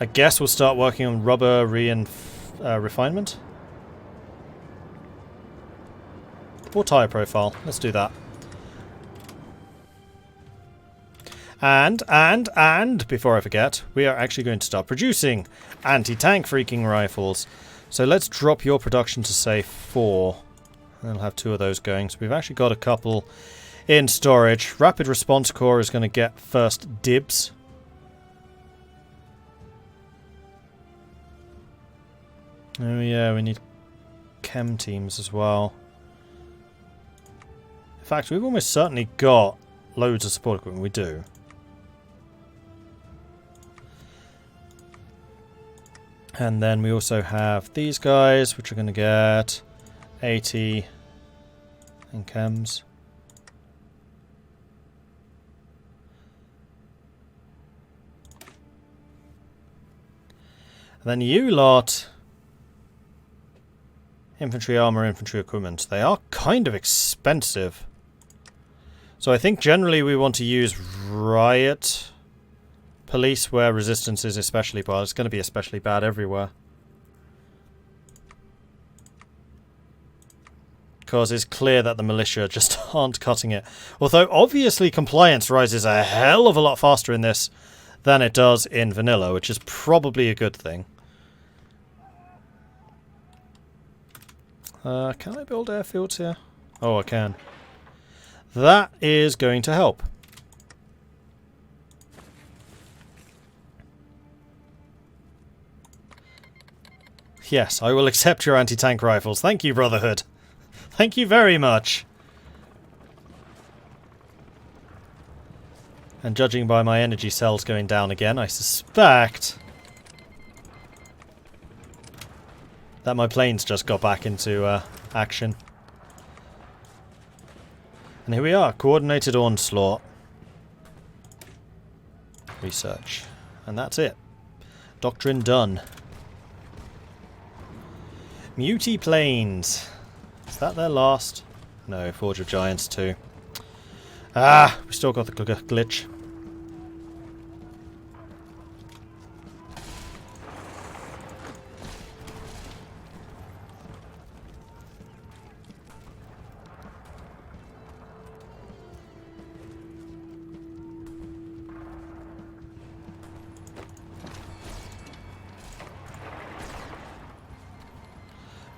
I guess we'll start working on rubber refinement. Or tyre profile. Let's do that. And, before I forget, we are actually going to start producing anti-tank freaking rifles. So let's drop your production to, say, 4. And I'll have 2 of those going. So we've actually got a couple in storage. Rapid Response Corps is going to get first dibs. Oh yeah, we need chem teams as well. In fact, we've almost certainly got loads of support equipment. We do. And then we also have these guys, which are going to get 80 in chems. And then you lot, infantry armor, infantry equipment. They are kind of expensive. So I think generally we want to use riot police where resistance is especially bad. It's going to be especially bad everywhere. Because it's clear that the militia just aren't cutting it. Although obviously compliance rises a hell of a lot faster in this than it does in vanilla, which is probably a good thing. Can I build airfields here? Oh, I can. That is going to help. Yes, I will accept your anti-tank rifles. Thank you, Brotherhood. Thank you very much. And judging by my energy cells going down again, I suspect that my planes just got back into action. And here we are, coordinated onslaught. Research. And that's it. Doctrine done. Muty planes. Is that their last? No, Forge of Giants too. Ah, we still got the glitch.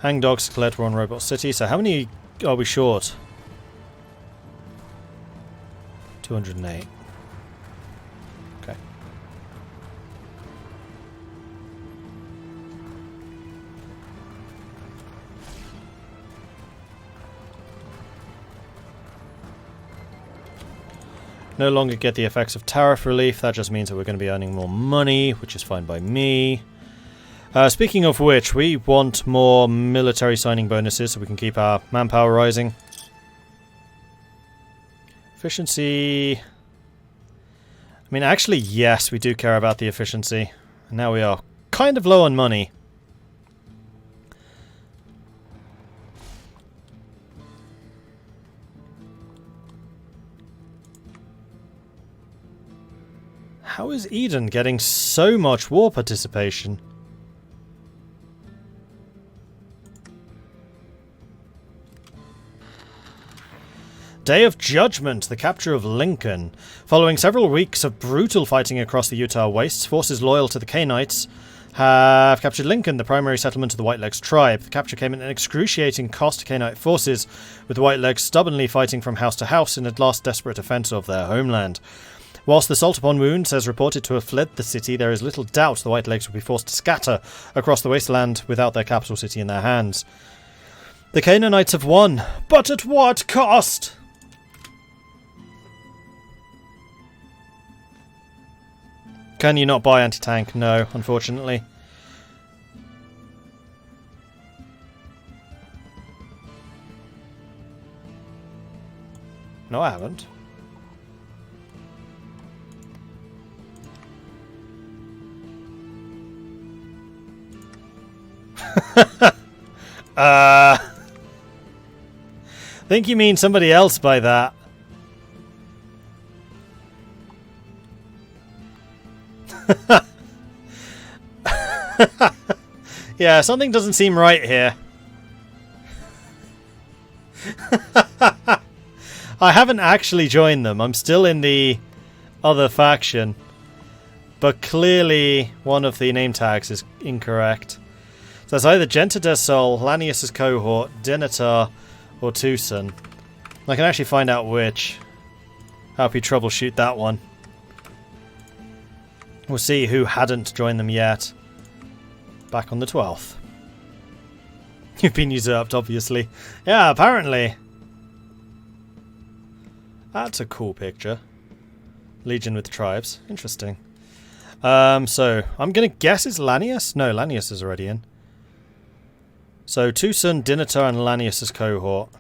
Hangdog, Skeletor, we're on Robot City. So how many are we short? 208. Okay. No longer get the effects of tariff relief. That just means that we're going to be earning more money, which is fine by me. Speaking of which, we want more military signing bonuses so we can keep our manpower rising. Efficiency. I mean, actually, yes, we do care about the efficiency. And now we are kind of low on money. How is Eden getting so much war participation? Day of Judgment, the capture of Lincoln. Following several weeks of brutal fighting across the Utah wastes, forces loyal to the Cainites have captured Lincoln, the primary settlement of the Whitelegs tribe. The capture came at an excruciating cost to Cainite forces, with the Whitelegs stubbornly fighting from house to house in a last desperate defense of their homeland. Whilst the Salt Upon Wounds has reported to have fled the city, there is little doubt the Whitelegs will be forced to scatter across the wasteland without their capital city in their hands. The Canaanites have won, but at what cost? Can you not buy anti-tank? No, unfortunately. No, I haven't. I think you mean somebody else by that. Yeah, something doesn't seem right here. I haven't actually joined them. I'm still in the other faction. But clearly one of the name tags is incorrect. So it's either Genta del Sol, Lanius' cohort, Dinatar, or Tucson. I can actually find out which. Help you troubleshoot that one. We'll see who hadn't joined them yet. Back on the 12th. You've been usurped, obviously. Yeah, apparently. That's a cool picture. Legion with tribes. Interesting. So, I'm going to guess it's Lanius? No, Lanius is already in. So, Tucson, Dinatar, and Lanius' cohort.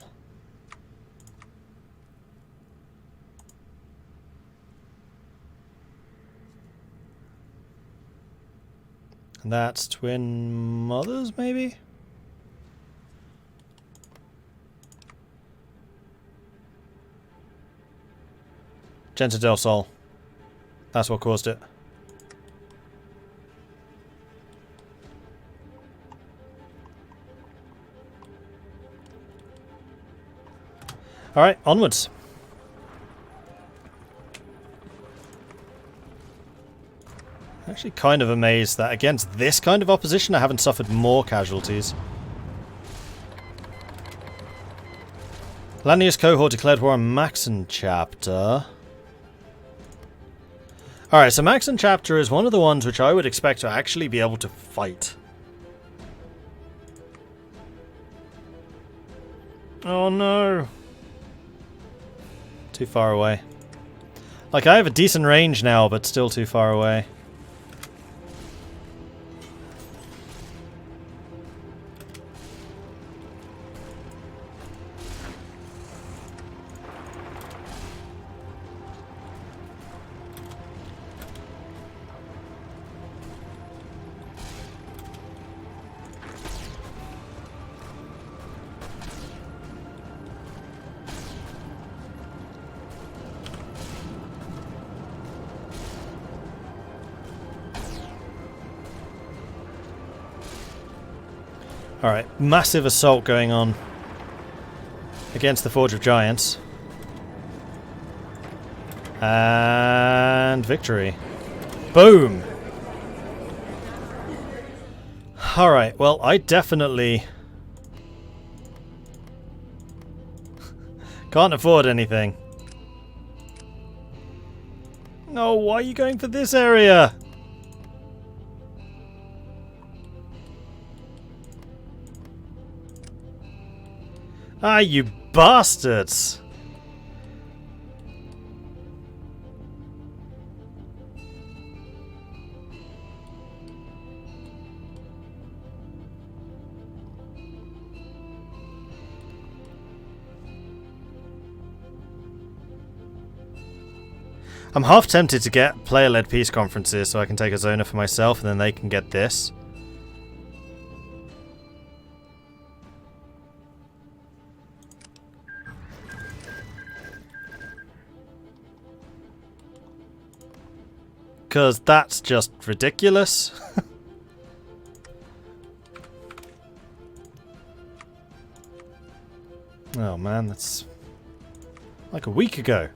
And that's twin mothers, maybe? Genta del Sol. That's what caused it. Alright, onwards. I'm actually kind of amazed that against this kind of opposition I haven't suffered more casualties. Lanius cohort declared war on Maxon chapter. Alright, so Maxon chapter is one of the ones which I would expect to actually be able to fight. Oh no. Too far away. Like, I have a decent range now, but still too far away. Alright, massive assault going on against the Forge of Giants. And victory. Boom! Alright, well, I definitely can't afford anything. No, why are you going for this area? Ah, you bastards! I'm half tempted to get player-led peace conferences so I can take a zoner for myself and then they can get this. Because that's just ridiculous. Oh man, that's like a week ago.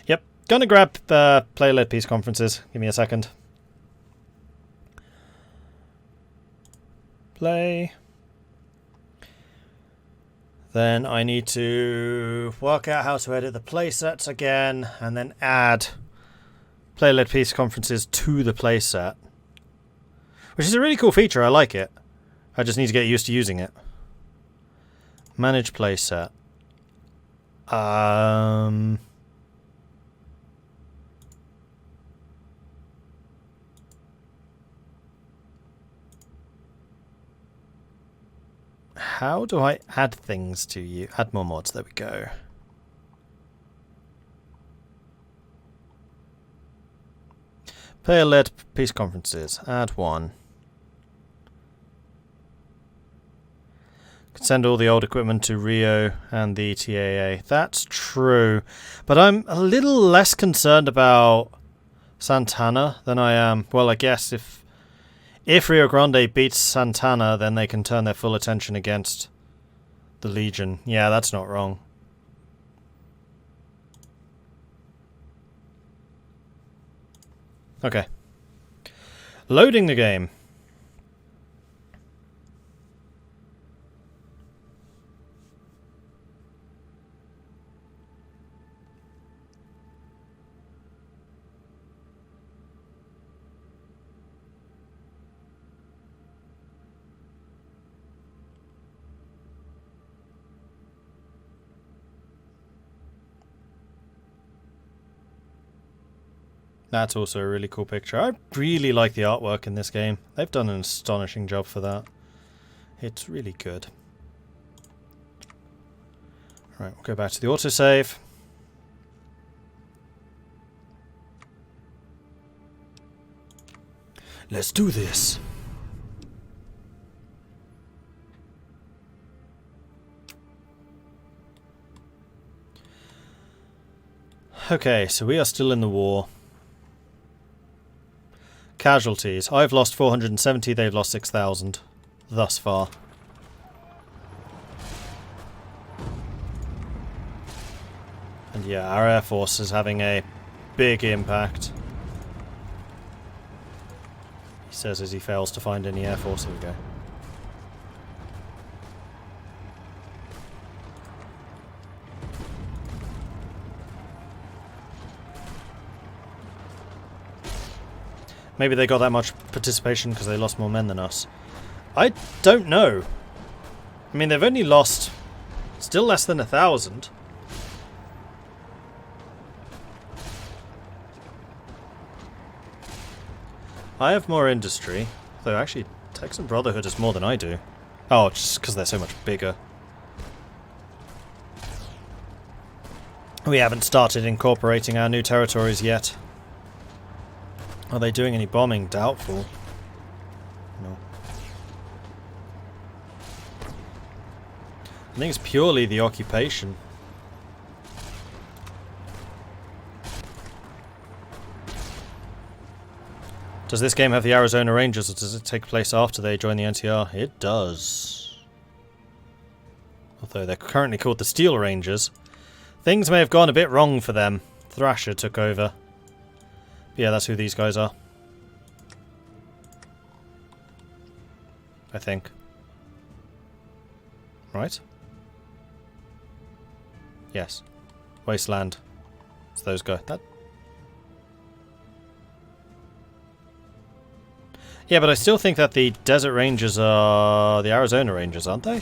Yep, gonna grab player-led peace conferences. Give me a second. Play. Then I need to work out how to edit the playsets again, and then add player-led peace conferences to the playset. Which is a really cool feature, I like it. I just need to get used to using it. Manage playset. How do I add things to you? Add more mods, there we go. Player-led peace conferences. Add one. Can send all the old equipment to Rio and the TAA. That's true. But I'm a little less concerned about Santana than I am... Well, I guess if Rio Grande beats Santana, then they can turn their full attention against the Legion. Yeah, that's not wrong. Okay. Loading the game. That's also a really cool picture. I really like the artwork in this game. They've done an astonishing job for that. It's really good. Right, we'll go back to the autosave. Let's do this. Okay, so we are still in the war. Casualties. I've lost 470, they've lost 6,000 thus far. And yeah, our Air Force is having a big impact. He says as he fails to find any Air Force. Here we go. Maybe they got that much participation because they lost more men than us. I don't know. I mean, they've only lost still less than 1,000. I have more industry. Though actually, Texas Brotherhood has more than I do. Oh, just because they're so much bigger. We haven't started incorporating our new territories yet. Are they doing any bombing? Doubtful. No. I think it's purely the occupation. Does this game have the Arizona Rangers, or does it take place after they join the NTR? It does. Although they're currently called the Steel Rangers. Things may have gone a bit wrong for them. Thrasher took over. Yeah, that's who these guys are. I think. Right? Yes. Wasteland. It's those guys. That. Yeah, but I still think that the Desert Rangers are the Arizona Rangers, aren't they?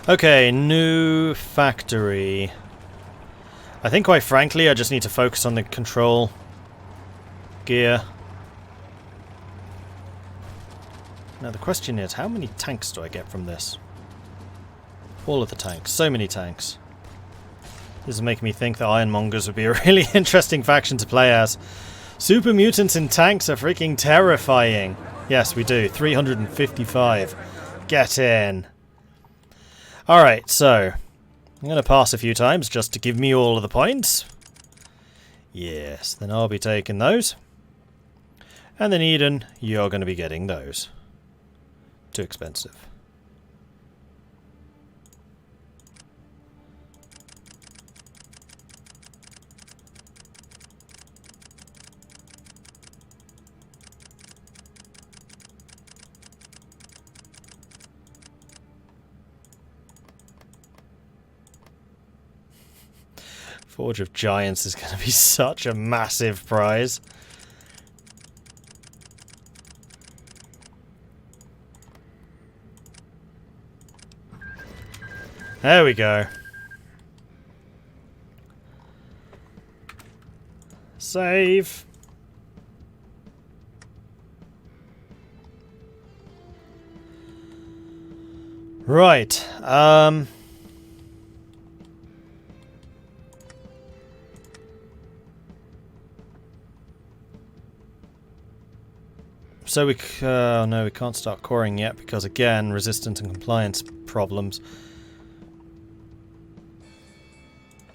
Okay, new factory. I think quite frankly I just need to focus on the control gear. Now the question is, how many tanks do I get from this? All of the tanks. So many tanks. This is making me think that Ironmongers would be a really interesting faction to play as. Super mutants in tanks are freaking terrifying. Yes, we do. 355. Get in. Alright, so I'm going to pass a few times just to give me all of the points. Yes, then I'll be taking those. And then Eden, you're going to be getting those. Too expensive. Forge of Giants is going to be such a massive prize. There we go. Save. Right. So no, we can't start coring yet because, again, resistance and compliance problems.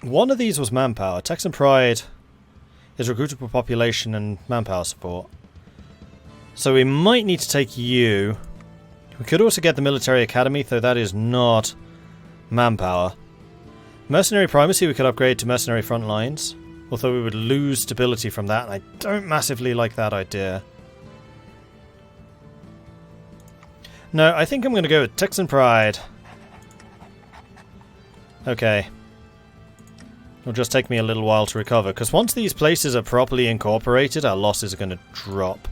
One of these was manpower. Texan Pride is recruitable population and manpower support. So we might need to take you. We could also get the military academy, though that is not manpower. Mercenary primacy we could upgrade to mercenary front lines, although we would lose stability from that, and I don't massively like that idea. No, I think I'm going to go with Texan Pride. Okay. It'll just take me a little while to recover, because once these places are properly incorporated, our losses are going to drop.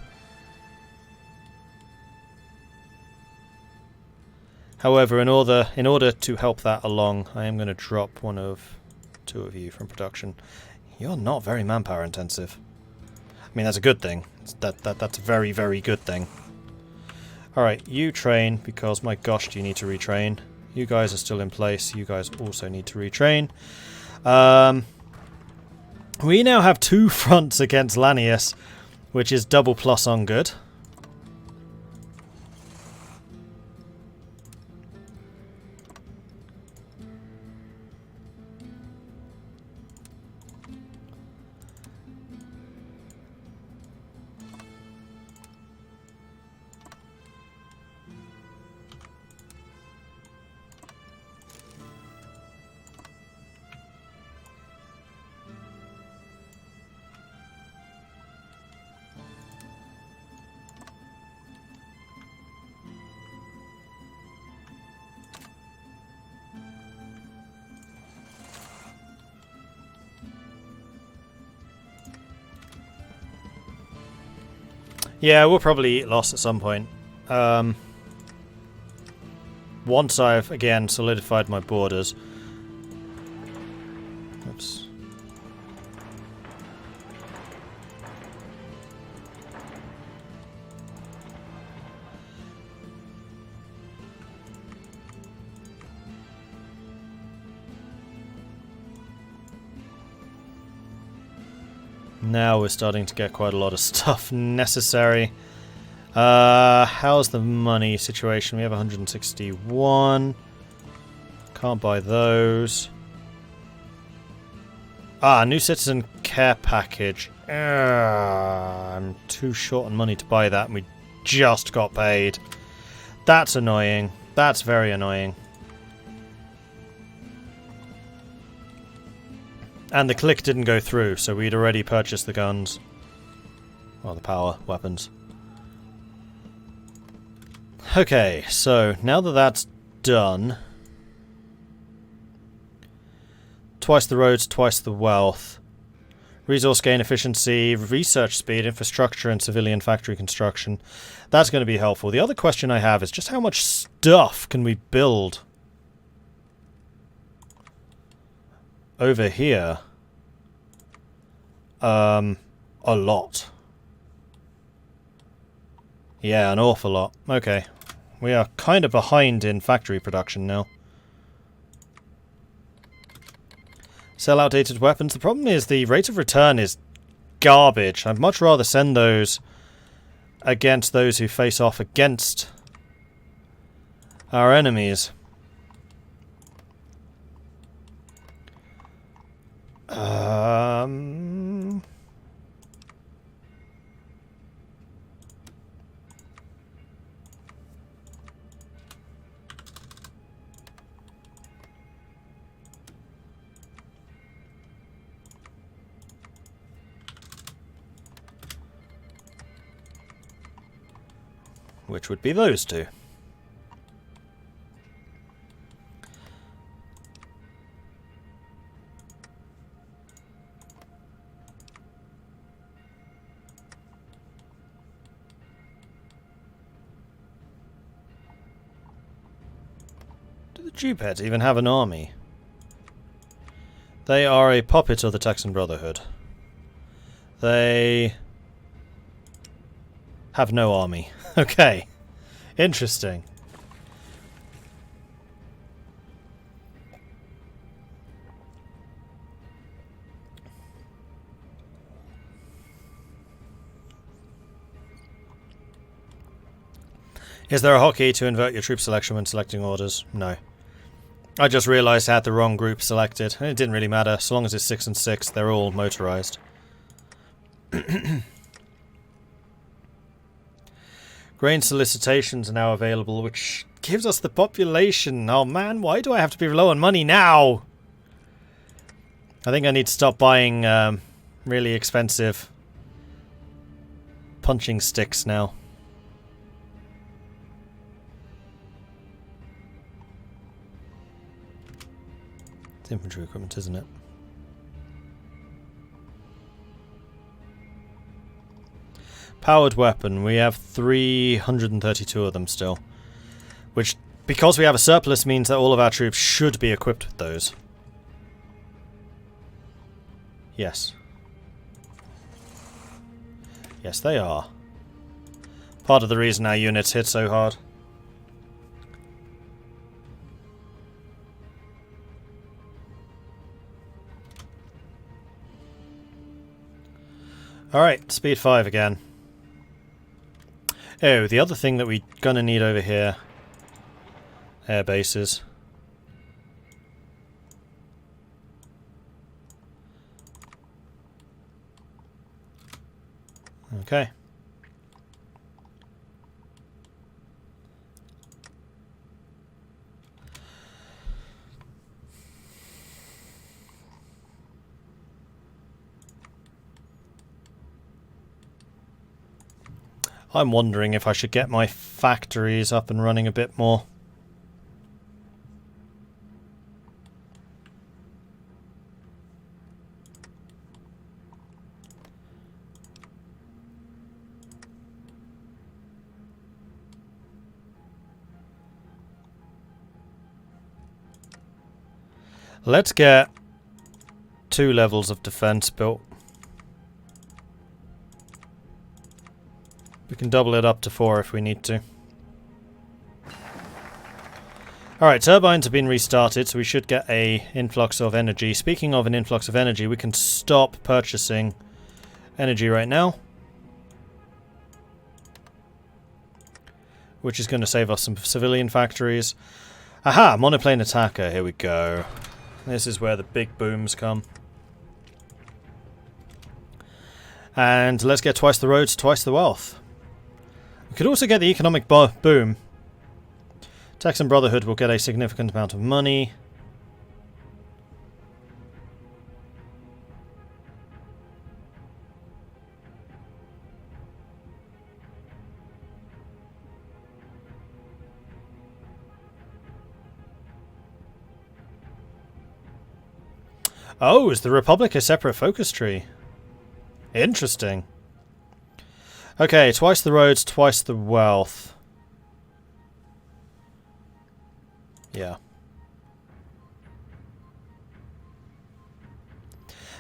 However, in order to help that along, I am going to drop two of you from production. You're not very manpower intensive. I mean, that's a good thing. That's a very, very good thing. Alright, you train, because my gosh, do you need to retrain. You guys are still in place. You guys also need to retrain. We now have 2 fronts against Lanius, which is double plus on good. Yeah, we'll probably eat loss at some point. Once I've, again, solidified my borders. Oops. Now we're starting to get quite a lot of stuff necessary. How's the money situation? We have 161. Can't buy those. New citizen care package. I'm too short on money to buy that, and we just got paid. That's annoying. That's very annoying. And the click didn't go through, so we'd already purchased the guns. Well, the power weapons. Okay, so now that that's done... Twice the roads, twice the wealth. Resource gain efficiency, research speed, infrastructure, and civilian factory construction. That's going to be helpful. The other question I have is just how much stuff can we build over here? A lot. Yeah, an awful lot. Okay. We are kind of behind in factory production now. Sell outdated weapons. The problem is the rate of return is garbage. I'd much rather send those against those who face off against our enemies. Which would be those two. Do the Jupets even have an army? They are a puppet of the Texan Brotherhood. They have no army. Okay. Interesting. Is there a hotkey to invert your troop selection when selecting orders? No. I just realised I had the wrong group selected. It didn't really matter. So long as it's 6 and 6, they're all motorised. Grain solicitations are now available, which gives us the population. Oh man, why do I have to be low on money now? I think I need to stop buying really expensive punching sticks now. It's infantry equipment, isn't it? Powered weapon. We have 332 of them still. Which, because we have a surplus, means that all of our troops should be equipped with those. Yes. Yes, they are. Part of the reason our units hit so hard. Alright, speed 5 again. Oh, the other thing that we're gonna need over here. Air bases. Okay. I'm wondering if I should get my factories up and running a bit more. Let's get 2 levels of defense built. We can double it up to 4 if we need to. Alright, turbines have been restarted, so we should get a influx of energy. Speaking of an influx of energy, we can stop purchasing energy right now. Which is going to save us some civilian factories. Aha! Monoplane attacker, here we go. This is where the big booms come. And let's get twice the roads, twice the wealth. We could also get the economic boom. Texan Brotherhood will get a significant amount of money. Oh, is the Republic a separate focus tree? Interesting. Okay, twice the roads, twice the wealth. Yeah.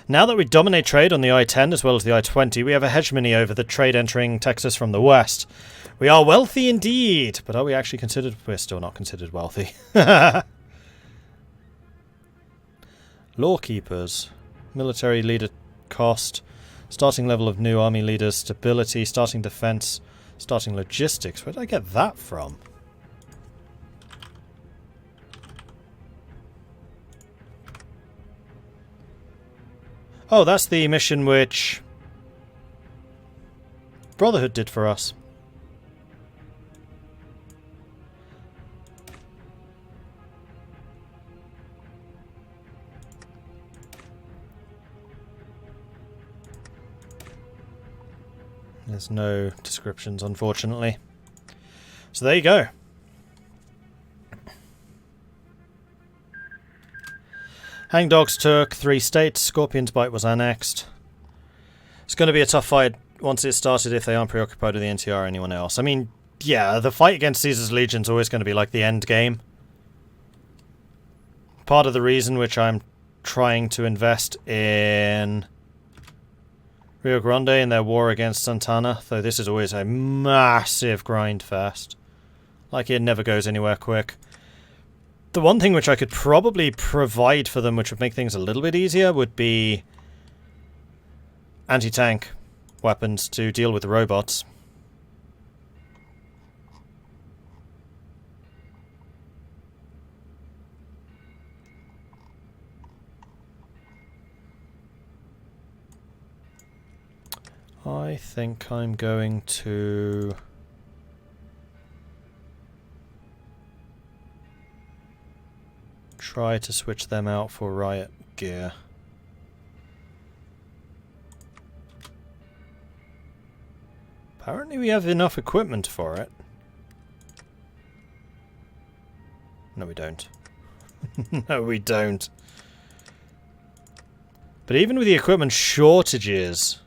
Now that we dominate trade on the I-10 as well as the I-20, we have a hegemony over the trade entering Texas from the west. We are wealthy indeed, but are we actually considered? We're still not considered wealthy. Lawkeepers. Military leader cost. Starting level of new army leaders. Stability. Starting defense. Starting logistics. Where did I get that from? Oh, that's the mission which Brotherhood did for us. There's no descriptions, unfortunately. So there you go. Hangdogs took 3 states. Scorpion's Bite was annexed. It's going to be a tough fight once it started if they aren't preoccupied with the NTR or anyone else. I mean, yeah, the fight against Caesar's Legion's always going to be like the end game. part of the reason which I'm trying to invest in Rio Grande in their war against Santana, though this is always a massive grind fest. Like, it never goes anywhere quick. The one thing which I could probably provide for them, which would make things a little bit easier, would be anti-tank weapons to deal with the robots. I think I'm going to try to switch them out for riot gear. Apparently we have enough equipment for it. No, we don't. No, we don't. But even with the equipment shortages,